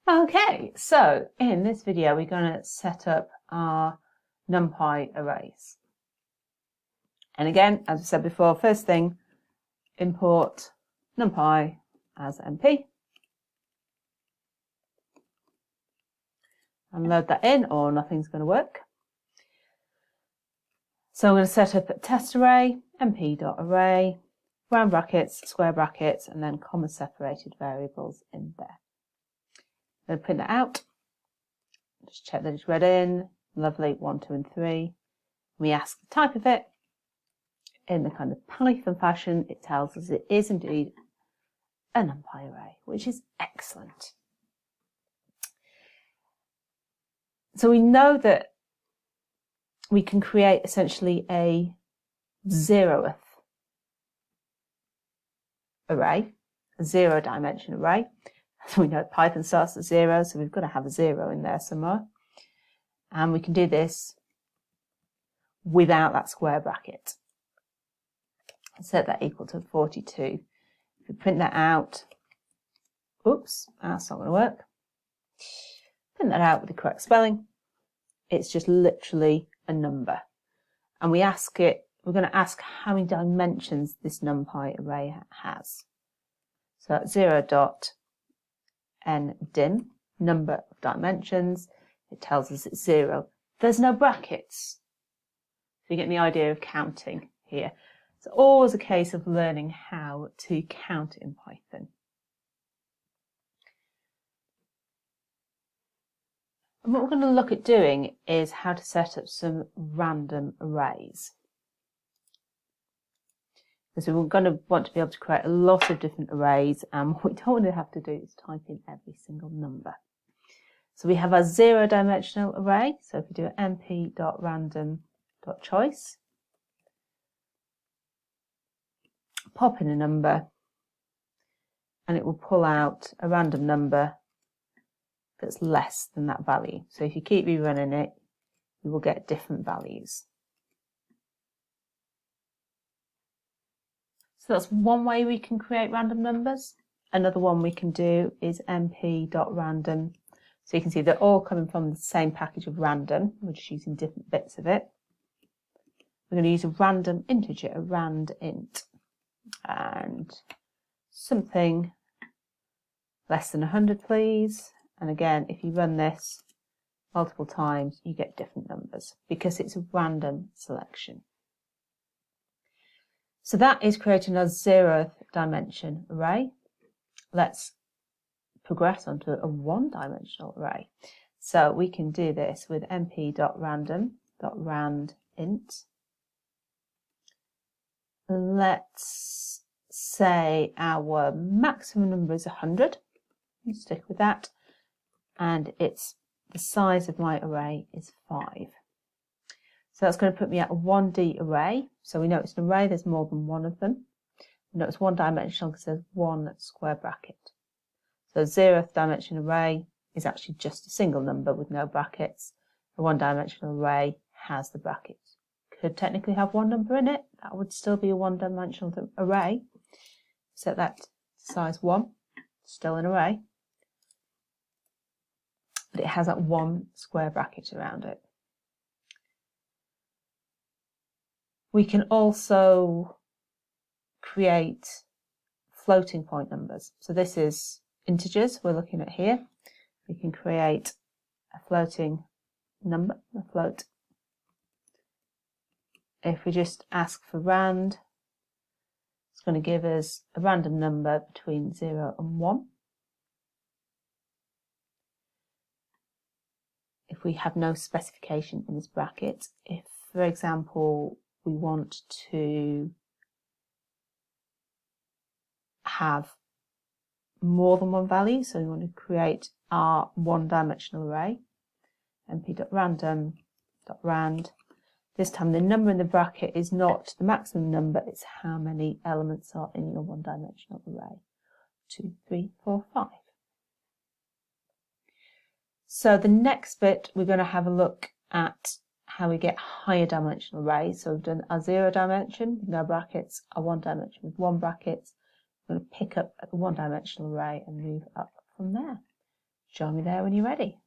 Okay, so in this video we're going to set up our Numpy arrays. And again, as I said before, first thing, import Numpy as MP and load that in or nothing's going to work. So I'm going to set up a test array, mp.array, round brackets, square brackets, and then comma separated variables in there. I'm going to print that out. Just check that it's read in. Lovely, 1, 2, and 3. We ask the type of it. In the kind of Python fashion, it tells us it is indeed a Numpy array, which is excellent. So we know that we can create essentially a 0th array, a 0-dimension array. So we know Python starts at 0, so we've got to have a 0 in there somewhere. And we can do this without that square bracket. Set that equal to 42. If we print that out, oops, that's not going to work. Print that out with the correct spelling. It's just literally a number. And we ask it, we're going to ask how many dimensions this Numpy array has. So at 0.ndim, number of dimensions, it tells us it's 0. There's no brackets. So you get the idea of counting here. It's always a case of learning how to count in Python. And what we're going to look at doing is how to set up some random arrays. Because we're going to want to be able to create a lot of different arrays, and what we don't want to have to do is type in every single number. So we have our 0-dimensional array. So if we do mp.random.choice, pop in a number, and it will pull out a random number that's less than that value. So if you keep rerunning it, you will get different values. So that's one way we can create random numbers. Another one we can do is mp.random. So you can see they're all coming from the same package of random. We're just using different bits of it. We're going to use a random integer, a rand int, and something less than 100, please. And again, if you run this multiple times, you get different numbers because it's a random selection. So that is creating a 0th dimension array. Let's progress onto a 1-dimensional array. So we can do this with mp.random.randint. Let's say our maximum number is 100. Let's stick with that. And it's the size of my array is 5. So that's going to put me at a 1D array. So we know it's an array, there's more than one of them. We know it's 1-dimensional because there's one square bracket. So a 0th dimension array is actually just a single number with no brackets. A 1-dimensional array has the brackets. Could technically have one number in it. That would still be a 1-dimensional array. Set that to size 1, still an array. But it has that one square bracket around it. We can also create floating point numbers. So this is integers we're looking at here. We can create a floating number, a float. If we just ask for rand, it's going to give us a random number between 0 and 1. If we have no specification in this bracket, if, for example, we want to have more than one value, so we want to create our 1-dimensional array, mp.random.rand. This time the number in the bracket is not the maximum number, it's how many elements are in your 1-dimensional array. 2, 3, 4, 5. So the next bit, we're going to have a look at how we get higher dimensional arrays. So we've done our 0-dimension with no brackets, our 1-dimension with 1 bracket. We're going to pick up at the 1-dimensional array and move up from there. Join me there when you're ready.